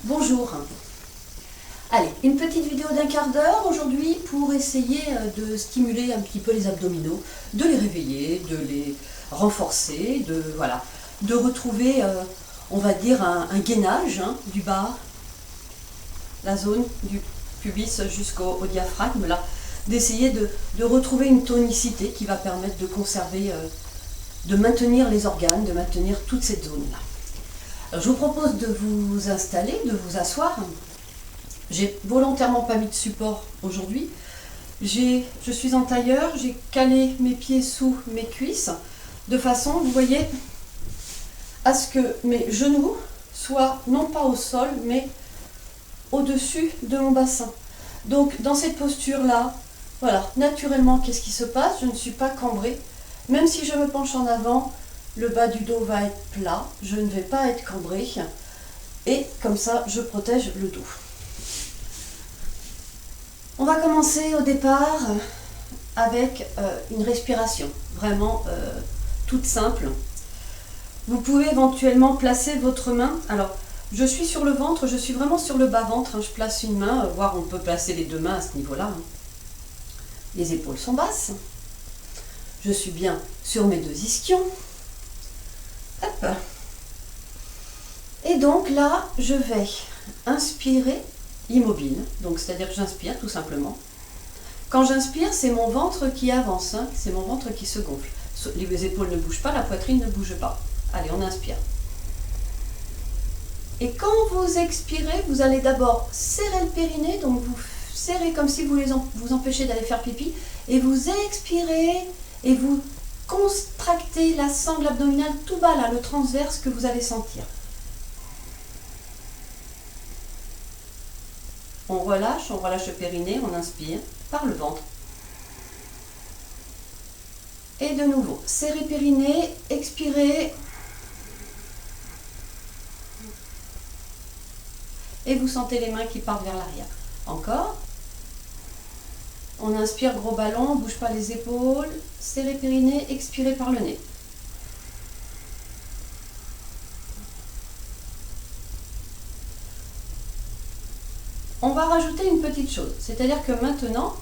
Bonjour. Allez, une petite vidéo d'un quart d'heure aujourd'hui pour essayer de stimuler un petit peu les abdominaux, de les réveiller, de les renforcer, de retrouver, on va dire, un gainage du bas, la zone du pubis jusqu'au diaphragme, là, d'essayer de retrouver une tonicité qui va permettre de conserver, de maintenir les organes, de maintenir toute cette zone-là. Alors, je vous propose de vous installer, de vous asseoir. J'ai volontairement pas mis de support aujourd'hui. Je suis en tailleur, j'ai calé mes pieds sous mes cuisses de façon, vous voyez, à ce que mes genoux soient non pas au sol, mais au-dessus de mon bassin. Donc dans cette posture-là, voilà, naturellement, qu'est-ce qui se passe? Je ne suis pas cambrée. Même si je me penche en avant, le bas du dos va être plat, je ne vais pas être cambrée. Et comme ça, je protège le dos. On va commencer au départ avec une respiration vraiment toute simple. Vous pouvez éventuellement placer votre main. Alors, je suis sur le ventre, je suis vraiment sur le bas-ventre. Je place une main, voire on peut placer les deux mains à ce niveau-là. Les épaules sont basses. Je suis bien sur mes deux ischions. Hop. Et donc là, je vais inspirer immobile. Donc, c'est-à-dire que j'inspire tout simplement. Quand j'inspire, c'est mon ventre qui avance. C'est mon ventre qui se gonfle. Les épaules ne bougent pas, la poitrine ne bouge pas. Allez, on inspire. Et quand vous expirez, vous allez d'abord serrer le périnée. Donc, vous serrez comme si vous vous empêchez d'aller faire pipi. Et vous expirez et vous contractez la sangle abdominale tout bas, là, le transverse que vous allez sentir. On relâche le périnée, on inspire par le ventre. Et de nouveau, serrez périnée, expirez. Et vous sentez les mains qui partent vers l'arrière. Encore. On inspire, gros ballon, on ne bouge pas les épaules. Serrez périnée, expirez par le nez. On va rajouter une petite chose, c'est-à-dire que maintenant,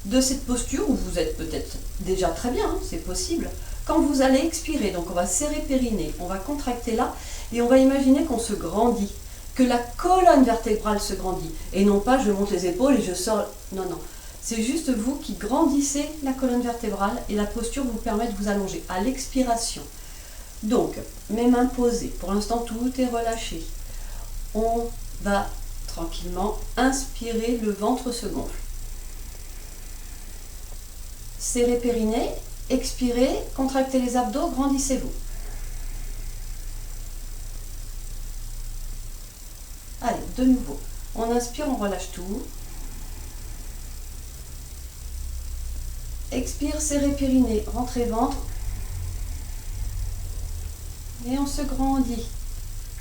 de cette posture, où vous êtes peut-être déjà très bien, c'est possible, quand vous allez expirer, donc on va serrer périnée, on va contracter là, et on va imaginer qu'on se grandit, que la colonne vertébrale se grandit, et non pas je monte les épaules et je sors, non, non. C'est juste vous qui grandissez la colonne vertébrale et la posture vous permet de vous allonger à l'expiration. Donc, mes mains posées, pour l'instant tout est relâché. On va tranquillement inspirer, le ventre se gonfle. Serrez périnée, expirez, contractez les abdos, grandissez-vous. Allez, de nouveau. On inspire, on relâche tout. Expire, serrez périnée, rentrez ventre. Et on se grandit.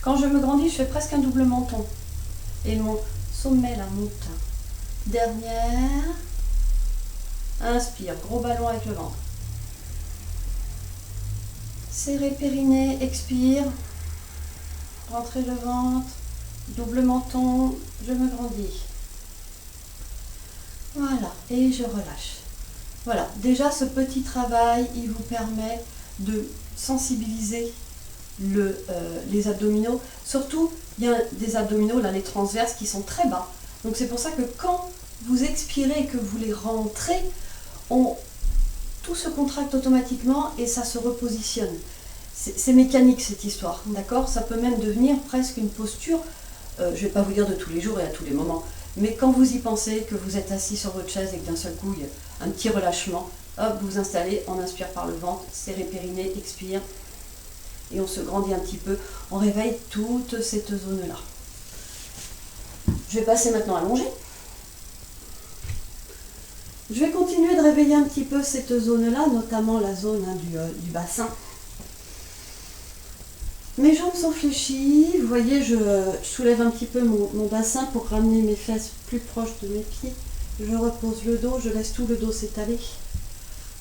Quand je me grandis, je fais presque un double menton. Et mon sommet là monte. Dernière. Inspire, gros ballon avec le ventre. Serrez périnée, expire. Rentrez le ventre. Double menton, je me grandis. Voilà, et je relâche. Voilà, déjà ce petit travail, il vous permet de sensibiliser les abdominaux. Surtout, il y a des abdominaux, là, les transverses, qui sont très bas. Donc c'est pour ça que quand vous expirez et que vous les rentrez, tout se contracte automatiquement et ça se repositionne. C'est mécanique cette histoire, d'accord? Ça peut même devenir presque une posture, je ne vais pas vous dire de tous les jours et à tous les moments, mais quand vous y pensez, que vous êtes assis sur votre chaise et que d'un seul coup, il y a un petit relâchement, hop, vous installez, on inspire par le ventre, serrez périnée, expire, et on se grandit un petit peu, on réveille toute cette zone-là. Je vais passer maintenant allongé. Je vais continuer de réveiller un petit peu cette zone-là, notamment la zone du bassin. Mes jambes sont fléchies, vous voyez, je soulève un petit peu mon bassin pour ramener mes fesses plus proches de mes pieds. Je repose le dos, je laisse tout le dos s'étaler.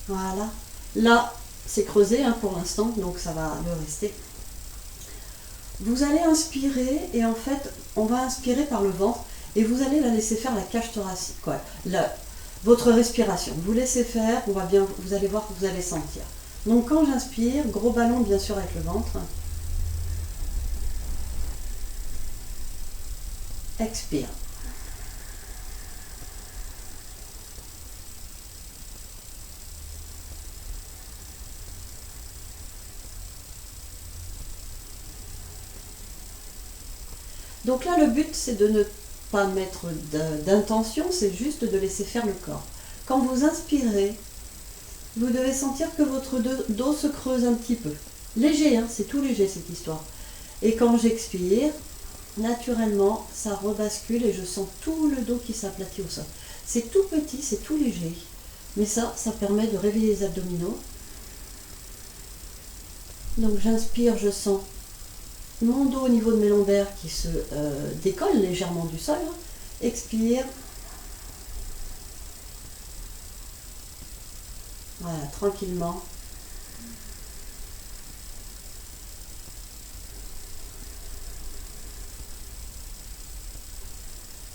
Voilà. Là, c'est creusé pour l'instant, donc ça va le rester. Vous allez inspirer et en fait, on va inspirer par le ventre et vous allez la laisser faire la cage thoracique, quoi. Votre respiration. Vous laissez faire, vous allez voir que vous allez sentir. Donc quand j'inspire, gros ballon bien sûr avec le ventre. Expire. Donc là, le but, c'est de ne pas mettre d'intention, c'est juste de laisser faire le corps. Quand vous inspirez, vous devez sentir que votre dos se creuse un petit peu. Léger, hein, c'est tout léger cette histoire. Et quand j'expire, naturellement, ça rebascule et je sens tout le dos qui s'aplatit au sol. C'est tout petit, c'est tout léger. Mais ça permet de réveiller les abdominaux. Donc j'inspire, je sens mon dos au niveau de mes lombaires qui se décolle légèrement du sol. Expire. Voilà, tranquillement.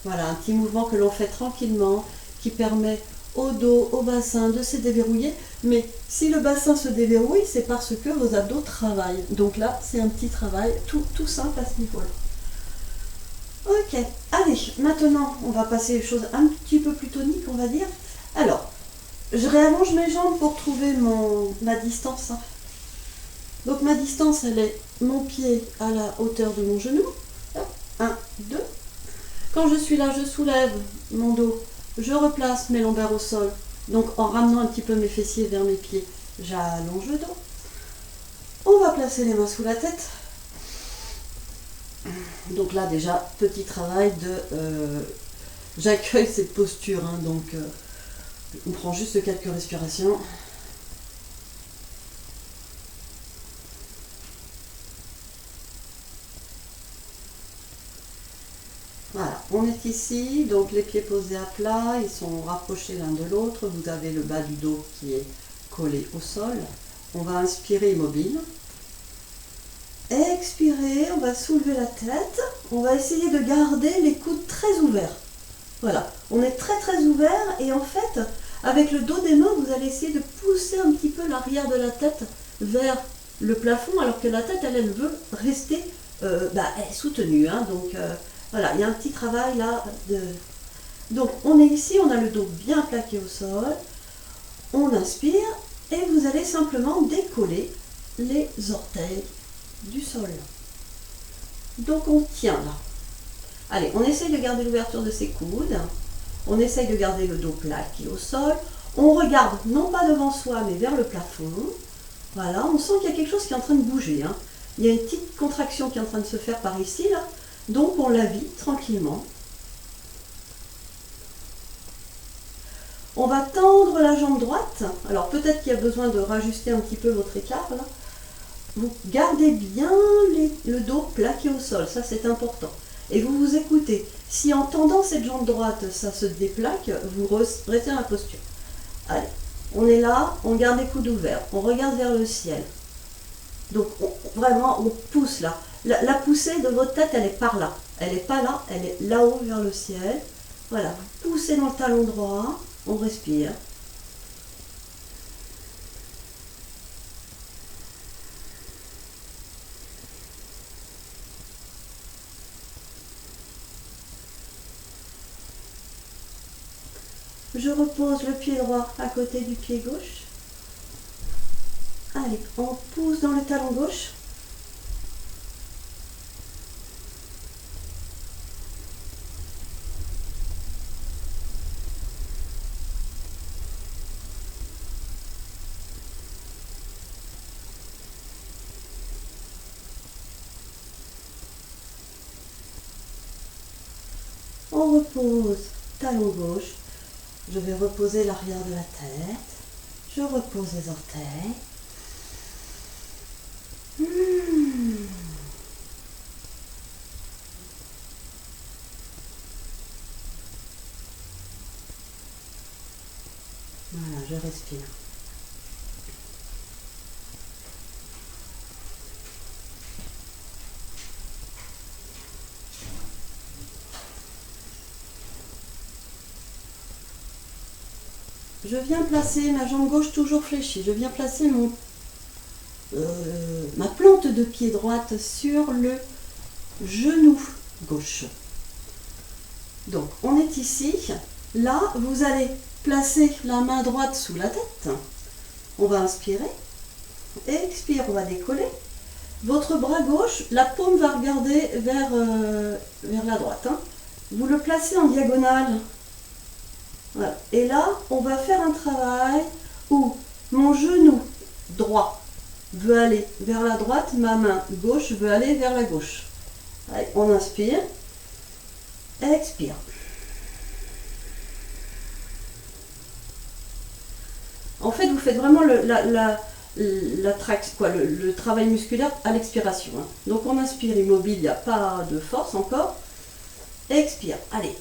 Voilà, un petit mouvement que l'on fait tranquillement, qui permet au dos, au bassin de se déverrouiller. Mais si le bassin se déverrouille, c'est parce que vos abdos travaillent. Donc là, c'est un petit travail tout simple à ce niveau-là. Ok, allez, maintenant, on va passer aux choses un petit peu plus toniques, on va dire. Alors, je réallonge mes jambes pour trouver ma distance. Donc ma distance, elle est mon pied à la hauteur de mon genou. 1, 2. Quand je suis là, je soulève mon dos. Je replace mes lombaires au sol. Donc en ramenant un petit peu mes fessiers vers mes pieds, j'allonge le dos. On va placer les mains sous la tête. Donc là déjà, petit travail de... j'accueille cette posture. Donc on prend juste quelques respirations. Voilà, on est ici, donc les pieds posés à plat, ils sont rapprochés l'un de l'autre. Vous avez le bas du dos qui est collé au sol. On va inspirer immobile. Expirer, on va soulever la tête. On va essayer de garder les coudes très ouverts. Voilà, on est très ouvert et en fait, avec le dos des mains, vous allez essayer de pousser un petit peu l'arrière de la tête vers le plafond, alors que la tête, elle veut rester soutenue. Donc, voilà, il y a un petit travail là. Donc, on est ici, on a le dos bien plaqué au sol. On inspire et vous allez simplement décoller les orteils du sol. Donc, on tient là. Allez, on essaye de garder l'ouverture de ses coudes. On essaye de garder le dos plaqué au sol. On regarde non pas devant soi, mais vers le plafond. Voilà, on sent qu'il y a quelque chose qui est en train de bouger. Il y a une petite contraction qui est en train de se faire par ici, là. Donc on la vit tranquillement. On va tendre la jambe droite. Alors peut-être qu'il y a besoin de rajuster un petit peu votre écart là. Vous gardez bien le dos plaqué au sol, ça c'est important. Et vous vous écoutez. Si en tendant cette jambe droite, ça se déplaque, vous restez dans la posture. Allez, on est là, on garde les coudes ouverts, on regarde vers le ciel. Donc vraiment, on pousse là. La poussée de votre tête, elle est par là. Elle n'est pas là, elle est là-haut vers le ciel. Voilà, vous poussez dans le talon droit, on respire. Je repose le pied droit à côté du pied gauche. Allez, on pousse dans le talon gauche. On repose talon gauche. Je vais reposer l'arrière de la tête. Je repose les orteils. Voilà, je respire. je viens placer ma jambe gauche toujours fléchie. Je viens placer ma plante de pied droite sur le genou gauche. Donc, on est ici. Là, vous allez placer la main droite sous la tête. On va inspirer. Expire, on va décoller. Votre bras gauche, la paume va regarder vers la droite. Hein. Vous le placez en diagonale. Voilà. Et là, on va faire un travail où mon genou droit veut aller vers la droite, ma main gauche veut aller vers la gauche. Allez, on inspire. Expire. En fait, vous faites vraiment le travail musculaire à l'expiration. Hein. Donc on inspire immobile, il n'y a pas de force encore. Expire, allez.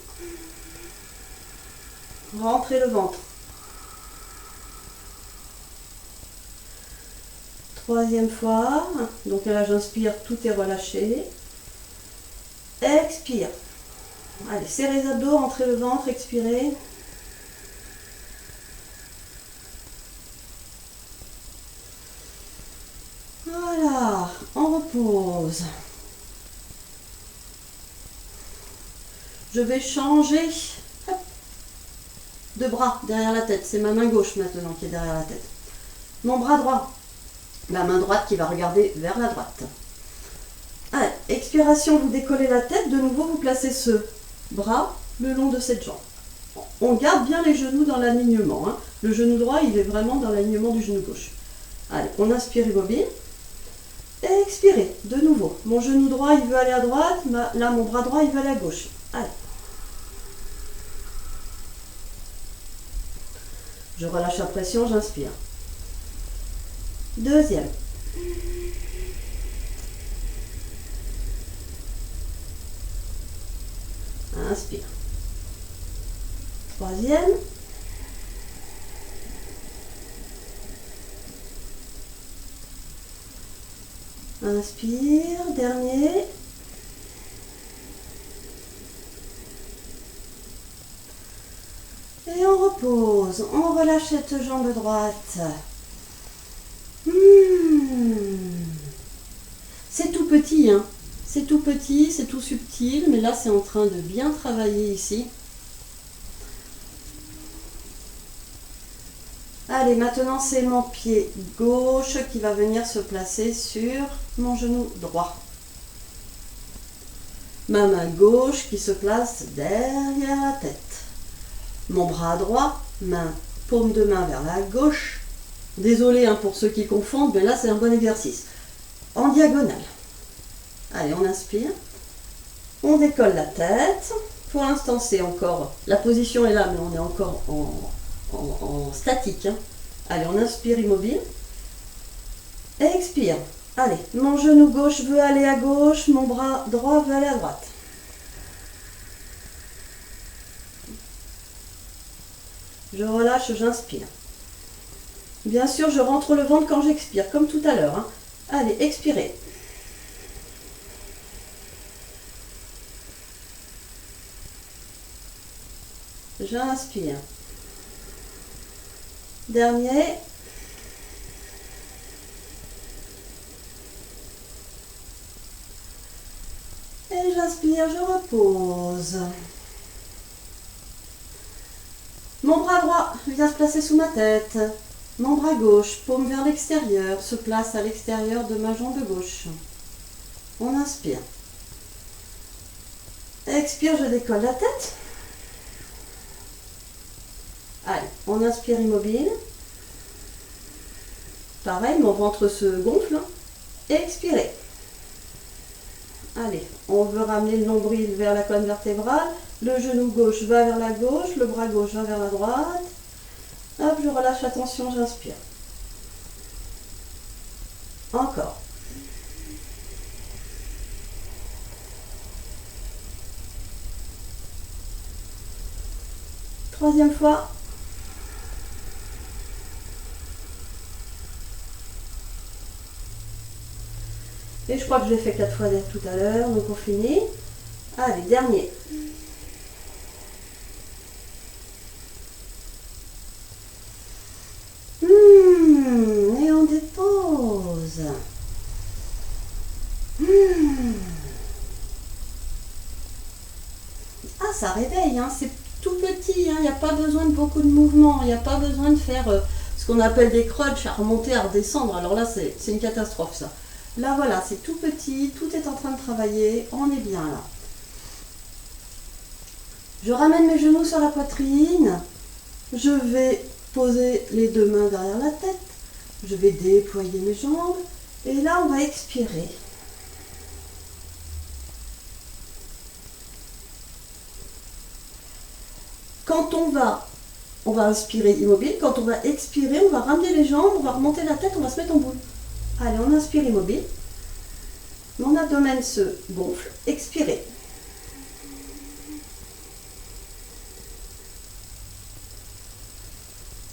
Rentrez le ventre. Troisième fois. Donc là j'inspire, tout est relâché. Expire. Allez, serrez les abdos, rentrez le ventre, expirez. Voilà, on repose. Je vais changer de bras derrière la tête. C'est ma main gauche maintenant qui est derrière la tête. Mon bras droit, la main droite qui va regarder vers la droite. Allez, expiration, vous décollez la tête. De nouveau, vous placez ce bras le long de cette jambe. On garde bien les genoux dans l'alignement. Hein. Le genou droit, il est vraiment dans l'alignement du genou gauche. Allez, on inspire immobile. Expirez, de nouveau. Mon genou droit, il veut aller à droite. Là, mon bras droit, il veut aller à gauche. Allez. Je relâche la pression, j'inspire. Deuxième. Inspire. Troisième. Inspire, dernier. Et on repose. On relâche cette jambe droite. C'est tout petit, hein. C'est tout petit, c'est tout subtil, mais là c'est en train de bien travailler ici. Allez, maintenant c'est mon pied gauche qui va venir se placer sur mon genou droit. Ma main gauche qui se place derrière la tête. Mon bras droit, paume de main vers la gauche. Désolé hein, pour ceux qui confondent, mais là c'est un bon exercice. En diagonale. Allez, on inspire. On décolle la tête. Pour l'instant, c'est encore... La position est là, mais on est encore en statique. Hein. Allez, on inspire immobile. Expire. Allez, mon genou gauche veut aller à gauche, mon bras droit veut aller à droite. Je relâche, j'inspire. Bien sûr, je rentre le ventre quand j'expire, comme tout à l'heure. Hein. Allez, expirez. J'inspire. Dernier. Et j'inspire, je repose. Mon bras droit vient se placer sous ma tête. Mon bras gauche, paume vers l'extérieur, se place à l'extérieur de ma jambe gauche. On inspire. Expire, je décolle la tête. Allez, on inspire immobile. Pareil, mon ventre se gonfle. Expirez. Allez, on veut ramener le nombril vers la colonne vertébrale. Le genou gauche va vers la gauche, le bras gauche va vers la droite. Hop, je relâche la tension, j'inspire. Encore. Troisième fois. Et je crois que je l'ai fait 4 fois tout à l'heure, donc on finit. Allez, dernier. ça réveille, hein, c'est tout petit, hein, il n'y a pas besoin de beaucoup de mouvements, il n'y a pas besoin de faire ce qu'on appelle des crunchs à remonter, à redescendre. Alors là, c'est une catastrophe ça. Là, voilà, c'est tout petit, tout est en train de travailler, on est bien là. Je ramène mes genoux sur la poitrine, je vais poser les deux mains derrière la tête, je vais déployer mes jambes, et là, on va expirer. Quand on va inspirer immobile, quand on va expirer, on va ramener les jambes, on va remonter la tête, on va se mettre en boule. Allez, on inspire immobile. Mon abdomen se gonfle. Expirez.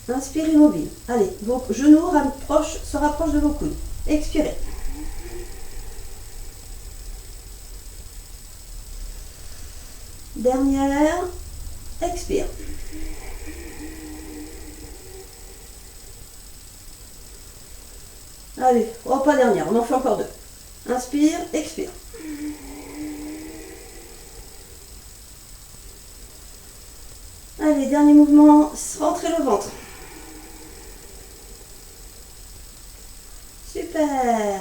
Inspire immobile. Allez, vos genoux se rapprochent de vos coudes. Expirez. Dernière. Expire. Allez, oh, pas dernière, on en fait encore deux. Inspire, expire. Allez, dernier mouvement, rentrez le ventre. Super.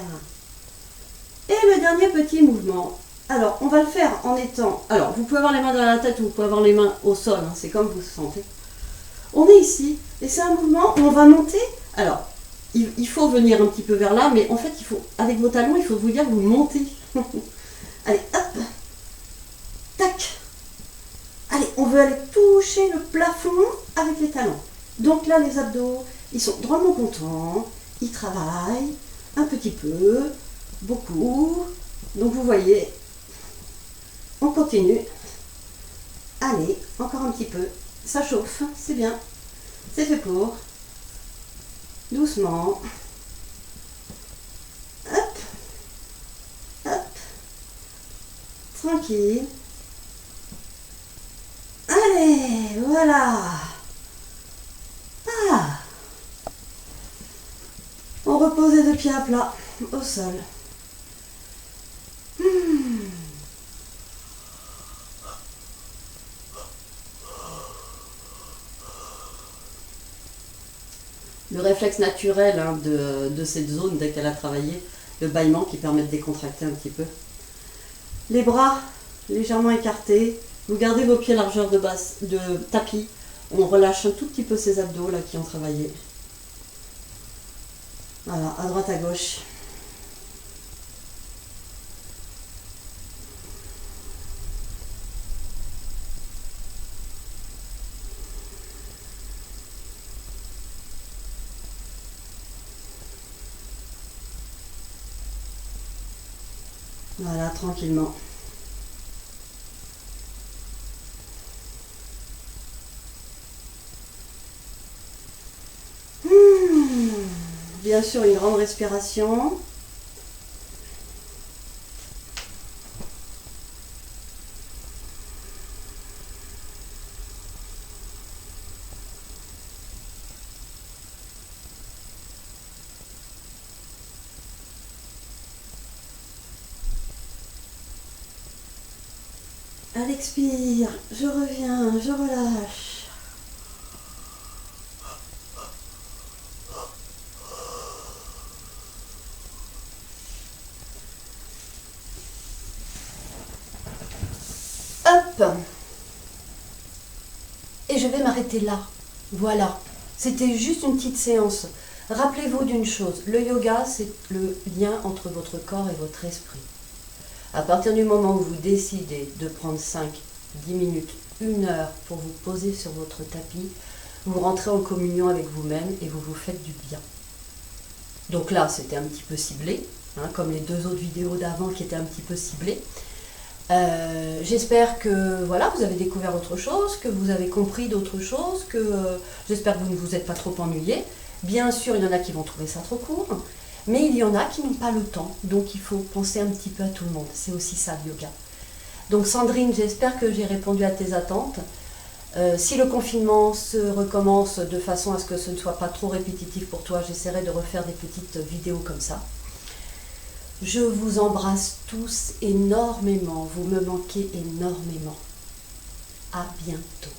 Et le dernier petit mouvement. Alors, on va le faire en étant... Alors, vous pouvez avoir les mains dans la tête ou vous pouvez avoir les mains au sol, hein, c'est comme vous vous sentez. On est ici, et c'est un mouvement où on va monter. Alors, il faut venir un petit peu vers là, mais en fait, avec vos talons, il faut vous dire que vous montez. Allez, hop. Tac. Allez, on veut aller toucher le plafond avec les talons. Donc là, les abdos, ils sont drôlement contents. Ils travaillent un petit peu, beaucoup. Donc vous voyez, on continue. Allez, encore un petit peu. Ça chauffe, c'est bien. C'est fait pour. Doucement. Hop. Hop. Tranquille. Allez, voilà. Ah. On repose les deux pieds à plat au sol. Le réflexe naturel, hein, de cette zone, dès qu'elle a travaillé, le bâillement qui permet de décontracter un petit peu. Les bras légèrement écartés, vous gardez vos pieds largeur de tapis, on relâche un tout petit peu ces abdos là qui ont travaillé. Voilà, à droite à gauche. Voilà, tranquillement. Bien sûr, une grande respiration. À l'expire, je reviens, je relâche. Hop. Et je vais m'arrêter là. Voilà. C'était juste une petite séance. Rappelez-vous d'une chose, le yoga, c'est le lien entre votre corps et votre esprit. À partir du moment où vous décidez de prendre 5, 10 minutes, 1 heure pour vous poser sur votre tapis, vous rentrez en communion avec vous-même et vous vous faites du bien. Donc là, c'était un petit peu ciblé, hein, comme les 2 autres vidéos d'avant qui étaient un petit peu ciblées. J'espère que voilà, vous avez découvert autre chose, que vous avez compris d'autres choses, que j'espère que vous ne vous êtes pas trop ennuyés. Bien sûr, il y en a qui vont trouver ça trop court. Mais il y en a qui n'ont pas le temps, donc il faut penser un petit peu à tout le monde. C'est aussi ça le yoga. Donc Sandrine, j'espère que j'ai répondu à tes attentes. Si le confinement se recommence de façon à ce que ce ne soit pas trop répétitif pour toi, j'essaierai de refaire des petites vidéos comme ça. Je vous embrasse tous énormément, vous me manquez énormément. À bientôt.